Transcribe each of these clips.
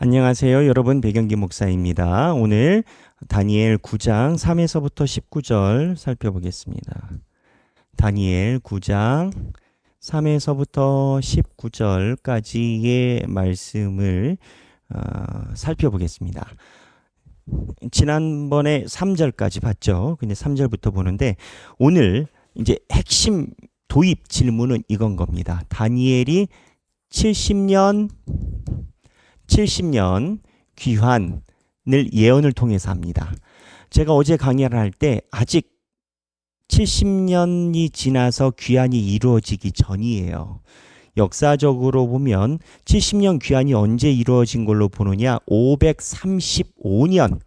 안녕하세요. 여러분, 백영기 목사입니다. 오늘 다니엘 9장 3에서부터 19절 살펴보겠습니다. 다니엘 9장 3에서부터 19절까지의 말씀을 살펴보겠습니다. 지난번에 3절까지 봤죠. 근데 3절부터 보는데 오늘 이제 핵심 도입 질문은 이건 겁니다. 다니엘이 70년 귀환을 예언을 통해서 합니다. 제가 어제 강의를 할 때 아직 70년이 지나서 귀환이 이루어지기 전이에요. 역사적으로 보면 70년 귀환이 언제 이루어진 걸로 보느냐? 535년에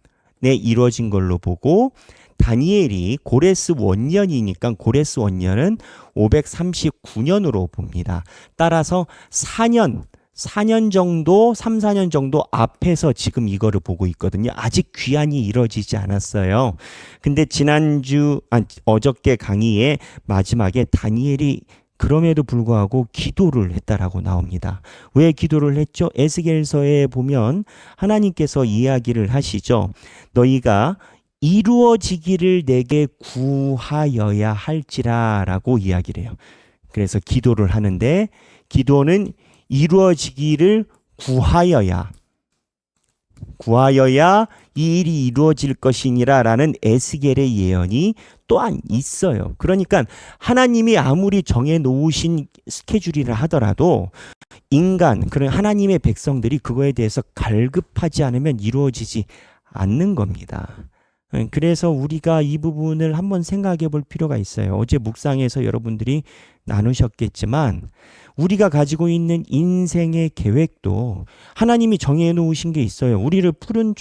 이루어진 걸로 보고, 다니엘이 고레스 원년이니까 고레스 원년은 539년으로 봅니다. 따라서 4년 정도, 3, 4년 정도 앞에서 지금 이거를 보고 있거든요. 아직 귀환이 이루어지지 않았어요. 근데 어저께 강의의 마지막에 다니엘이 그럼에도 불구하고 기도를 했다라고 나옵니다. 왜 기도를 했죠? 에스겔서에 보면 하나님께서 이야기를 하시죠. 너희가 이루어지기를 내게 구하여야 할지라 라고 이야기를 해요. 그래서 기도를 하는데, 기도는 이루어지기를 구하여야 이 일이 이루어질 것이니라 라는 에스겔의 예언이 또한 있어요. 그러니까 하나님이 아무리 정해놓으신 스케줄이라 하더라도 그런 하나님의 백성들이 그거에 대해서 갈급하지 않으면 이루어지지 않는 겁니다. 그래서 우리가 이 부분을 한번 생각해 볼 필요가 있어요. 어제 묵상에서 여러분들이 나누셨겠지만 우리가 가지고 있는 인생의 계획도 하나님이 정해 놓으신 게 있어요. 우리를 푸른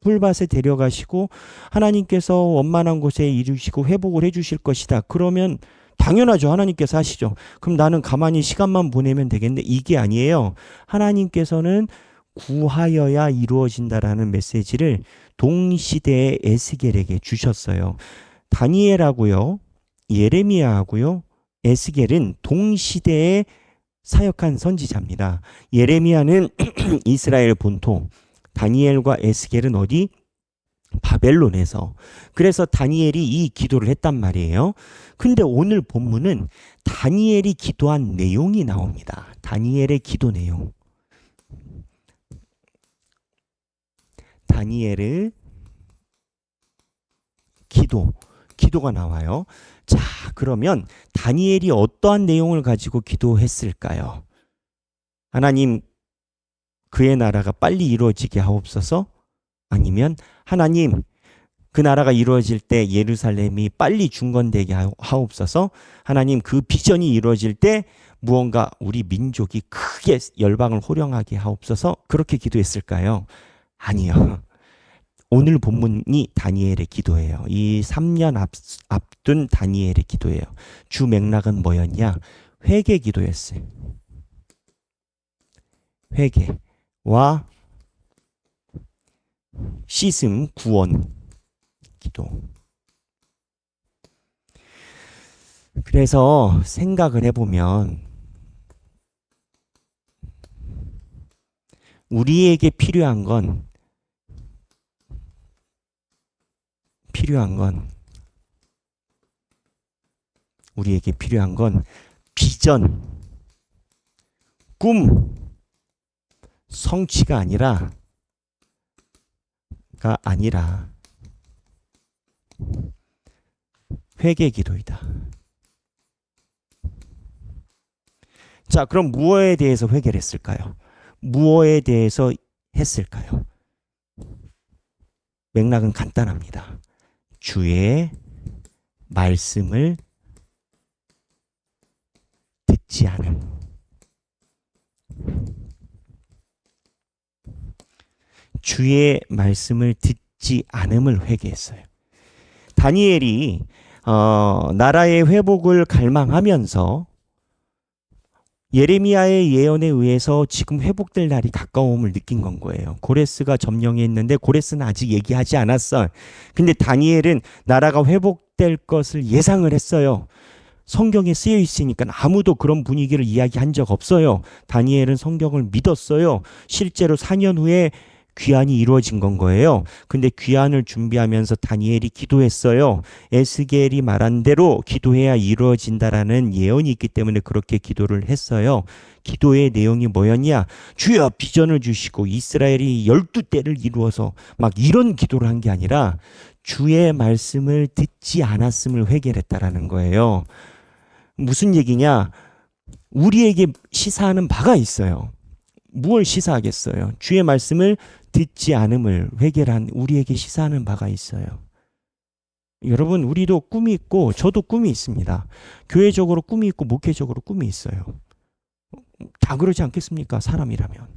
풀밭에 데려가시고 하나님께서 원만한 곳에 이루시고 회복을 해 주실 것이다. 그러면 당연하죠. 하나님께서 하시죠. 그럼 나는 가만히 시간만 보내면 되겠는데 이게 아니에요. 하나님께서는 구하여야 이루어진다라는 메시지를 동시대의 에스겔에게 주셨어요. 다니엘하고요, 예레미야하고요, 에스겔은 동시대에 사역한 선지자입니다. 예레미야는 이스라엘 본토, 다니엘과 에스겔은 어디? 바벨론에서. 그래서 다니엘이 이 기도를 했단 말이에요. 근데 오늘 본문은 다니엘이 기도한 내용이 나옵니다. 다니엘의 기도 내용. 다니엘의 기도가 나와요. 자, 그러면 다니엘이 어떠한 내용을 가지고 기도했을까요? 하나님, 그의 나라가 빨리 이루어지게 하옵소서? 아니면 하나님, 그 나라가 이루어질 때 예루살렘이 빨리 중건되게 하옵소서? 하나님, 그 비전이 이루어질 때 무언가 우리 민족이 크게 열방을 호령하게 하옵소서? 그렇게 기도했을까요? 아니요. 오늘 본문이 다니엘의 기도예요. 이 3년 앞둔 다니엘의 기도예요. 주 맥락은 뭐였냐? 회개 기도였어요. 회개와 씻음, 구원 기도. 그래서 생각을 해보면 우리에게 필요한 건 비전, 꿈, 성취가 아니라 회개 기도이다. 자, 그럼 무엇에 대해서 회개를 했을까요? 무엇에 대해서 했을까요? 맥락은 간단합니다. 주의 말씀을 듣지 않음. 주의 말씀을 듣지 않음을 회개했어요. 다니엘이 나라의 회복을 갈망하면서 예레미야의 예언에 의해서 지금 회복될 날이 가까움을 느낀 건 거예요. 고레스가 점령했는데 고레스는 아직 얘기하지 않았어. 근데 다니엘은 나라가 회복될 것을 예상을 했어요. 성경에 쓰여 있으니까 아무도 그런 분위기를 이야기한 적 없어요. 다니엘은 성경을 믿었어요. 실제로 4년 후에 귀환이 이루어진 건 거예요. 근데 귀환을 준비하면서 다니엘이 기도했어요. 에스겔이 말한 대로 기도해야 이루어진다라는 예언이 있기 때문에 그렇게 기도를 했어요. 기도의 내용이 뭐였냐? 주여 비전을 주시고 이스라엘이 12대를 이루어서 막 이런 기도를 한 게 아니라 주의 말씀을 듣지 않았음을 회개했다라는 거예요. 무슨 얘기냐? 우리에게 시사하는 바가 있어요. 무엇을 시사하겠어요? 주의 말씀을 듣지 않음을 회개한 우리에게 시사하는 바가 있어요. 여러분, 우리도 꿈이 있고 저도 꿈이 있습니다. 교회적으로 꿈이 있고 목회적으로 꿈이 있어요. 다 그러지 않겠습니까? 사람이라면.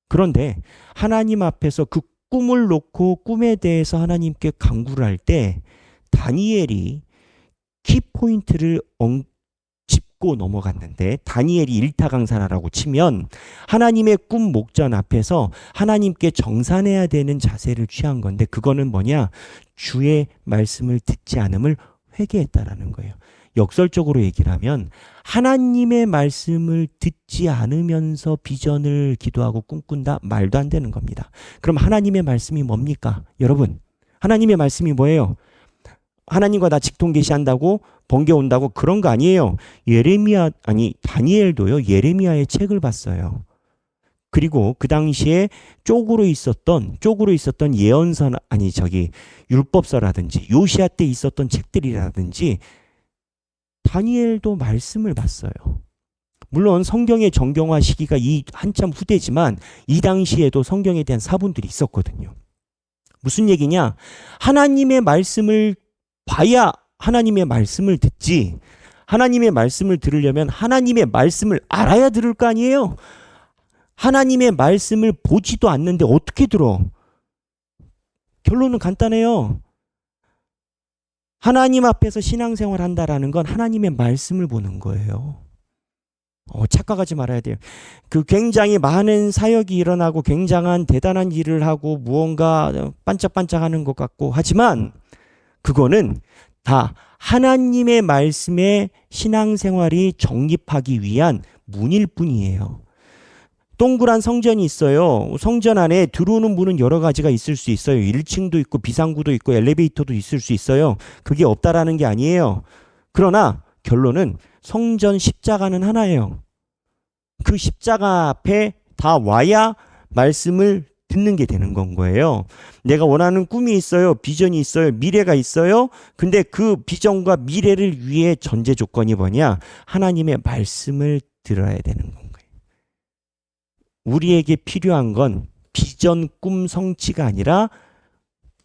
그런데 하나님 앞에서 그 꿈을 놓고 꿈에 대해서 하나님께 간구를 할 때 다니엘이 키포인트를 짚고 넘어갔는데, 다니엘이 일타강사라고 치면 하나님의 꿈 목전 앞에서 하나님께 정산해야 되는 자세를 취한 건데, 그거는 뭐냐? 주의 말씀을 듣지 않음을 회개했다라는 거예요. 역설적으로 얘기를 하면 하나님의 말씀을 듣지 않으면서 비전을 기도하고 꿈꾼다? 말도 안 되는 겁니다. 그럼 하나님의 말씀이 뭡니까? 여러분, 하나님의 말씀이 뭐예요? 하나님과 나 직통계시한다고 번개 온다고 그런 거 아니에요. 다니엘도요, 예레미야의 책을 봤어요. 그리고 그 당시에 쪽으로 있었던 예언서, 율법서라든지 요시야 때 있었던 책들이라든지 다니엘도 말씀을 봤어요. 물론 성경의 정경화 시기가 이 한참 후대지만 이 당시에도 성경에 대한 사본들이 있었거든요. 무슨 얘기냐? 하나님의 말씀을 봐야 하나님의 말씀을 듣지. 하나님의 말씀을 들으려면 하나님의 말씀을 알아야 들을 거 아니에요? 하나님의 말씀을 보지도 않는데 어떻게 들어? 결론은 간단해요. 하나님 앞에서 신앙생활 한다라는 건 하나님의 말씀을 보는 거예요. 착각하지 말아야 돼요. 굉장히 많은 사역이 일어나고 굉장한 대단한 일을 하고 무언가 반짝반짝하는 것 같고 하지만 그거는 다 하나님의 말씀에 신앙생활이 정립하기 위한 문일 뿐이에요. 동그란 성전이 있어요. 성전 안에 들어오는 문은 여러 가지가 있을 수 있어요. 1층도 있고 비상구도 있고 엘리베이터도 있을 수 있어요. 그게 없다라는 게 아니에요. 그러나 결론은 성전 십자가는 하나예요. 그 십자가 앞에 다 와야 말씀을 듣는 게 되는 건 거예요. 내가 원하는 꿈이 있어요. 비전이 있어요. 미래가 있어요. 근데 그 비전과 미래를 위해 전제 조건이 뭐냐? 하나님의 말씀을 들어야 되는 건 거예요. 우리에게 필요한 건 비전, 꿈, 성취가 아니라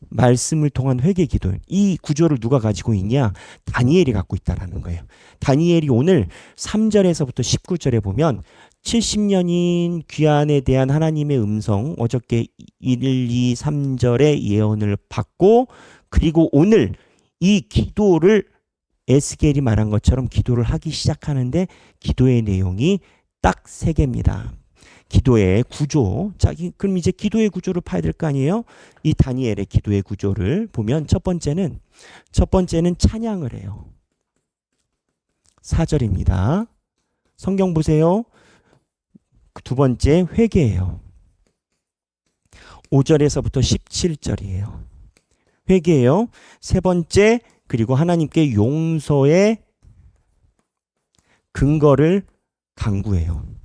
말씀을 통한 회개 기도. 이 구조를 누가 가지고 있냐? 다니엘이 갖고 있다라는 거예요. 다니엘이 오늘 3절에서부터 19절에 보면 70년인 귀환에 대한 하나님의 음성, 어저께 1, 2, 3절의 예언을 받고, 그리고 오늘 이 기도를 에스겔이 말한 것처럼 기도를 하기 시작하는데 기도의 내용이 딱 3개입니다. 기도의 구조. 자, 그럼 이제 기도의 구조를 파야 될 거 아니에요? 이 다니엘의 기도의 구조를 보면 첫 번째는 찬양을 해요. 4절입니다. 성경 보세요. 두 번째 회개예요. 5절에서부터 17절이에요. 회개예요. 세 번째, 그리고 하나님께 용서의 근거를 간구해요.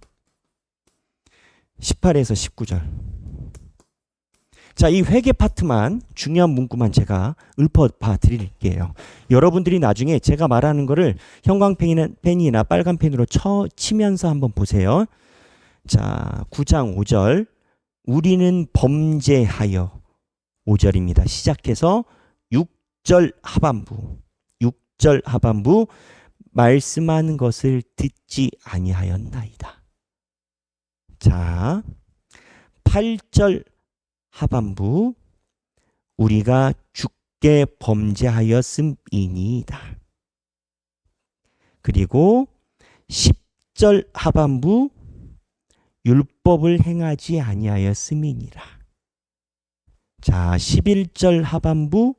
18에서 19절. 자, 이 회개 파트만, 중요한 문구만 제가 읊어봐 드릴게요. 여러분들이 나중에 제가 말하는 거를 형광펜이나 빨간 펜으로 치면서 한번 보세요. 자, 9장 5절. 우리는 범죄하여. 5절입니다. 시작해서 6절 하반부. 말씀하는 것을 듣지 아니하였나이다. 자, 8절 하반부. 우리가 주께 범죄하였음이니이다. 그리고 10절 하반부. 율법을 행하지 아니하였음이니라. 자, 11절 하반부.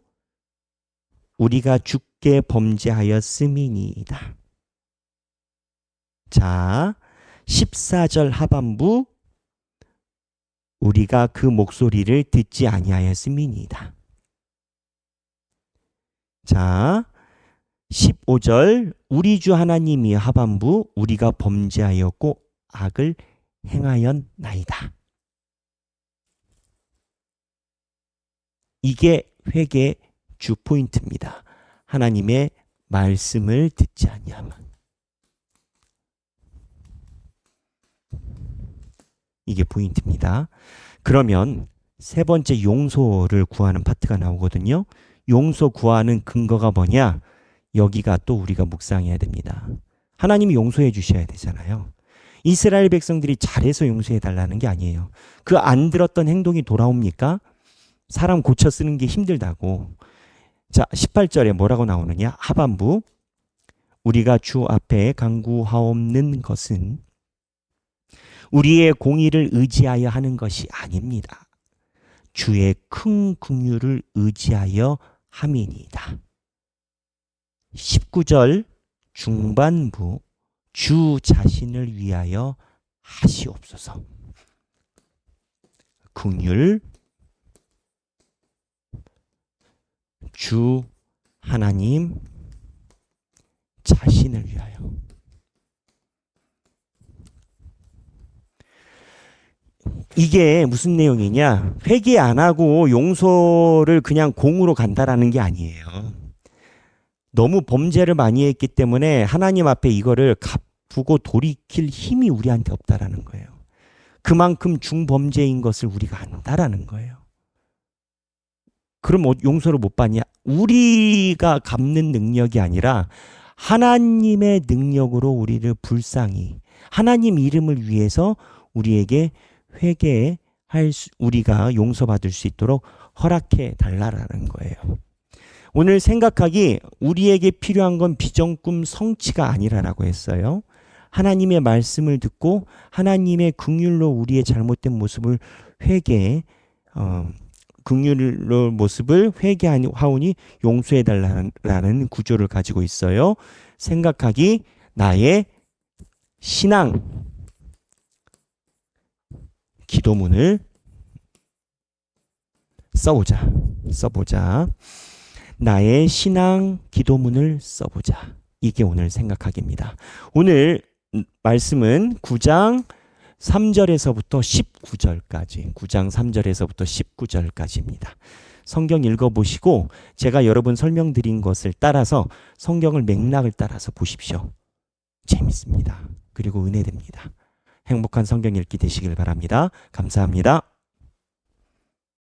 우리가 주께 범죄하였음이니이다. 자, 14절 하반부 우리가 그 목소리를 듣지 아니하였음이니이다. 자, 15절 우리 주 하나님이 하반부 우리가 범죄하였고 악을 행하였나이다. 이게 회개의 주 포인트입니다. 하나님의 말씀을 듣지 아니하면. 이게 포인트입니다. 그러면 세 번째 용서를 구하는 파트가 나오거든요. 용서 구하는 근거가 뭐냐? 여기가 또 우리가 묵상해야 됩니다. 하나님이 용서해 주셔야 되잖아요. 이스라엘 백성들이 잘해서 용서해 달라는 게 아니에요. 그 안 들었던 행동이 돌아옵니까? 사람 고쳐 쓰는 게 힘들다고. 자, 18절에 뭐라고 나오느냐? 하반부 우리가 주 앞에 간구하옵는 것은 우리의 공의를 의지하여 하는 것이 아닙니다. 주의 큰 긍휼을 의지하여 함이니이다. 19절 중반부 주 자신을 위하여 하시옵소서. 긍휼 주 하나님 자신을 위하여. 이게 무슨 내용이냐? 회개 안 하고 용서를 그냥 공으로 간다라는 게 아니에요. 너무 범죄를 많이 했기 때문에 하나님 앞에 이거를 갚고 돌이킬 힘이 우리한테 없다라는 거예요. 그만큼 중범죄인 것을 우리가 안다라는 거예요. 그럼 용서를 못 받냐? 우리가 갚는 능력이 아니라 하나님의 능력으로 우리를 불쌍히 하나님 이름을 위해서 우리에게 회개할 우리가 용서받을 수 있도록 허락해 달라라는 거예요. 오늘 생각하기 우리에게 필요한 건 비전꿈 성취가 아니라라고 했어요. 하나님의 말씀을 듣고 하나님의 긍휼로 우리의 잘못된 모습을 긍휼로 모습을 회개하오니 용서해 달라는 구조를 가지고 있어요. 생각하기 나의 신앙 기도문을 써보자. 나의 신앙 기도문을 써보자. 이게 오늘 생각하기입니다. 오늘 말씀은 9장 3절에서부터 19절까지 9장 3절에서부터 19절까지입니다. 성경 읽어보시고 제가 여러분 설명드린 것을 따라서 성경을 맥락을 따라서 보십시오. 재밌습니다. 그리고 은혜됩니다. 행복한 성경 읽기 되시길 바랍니다. 감사합니다.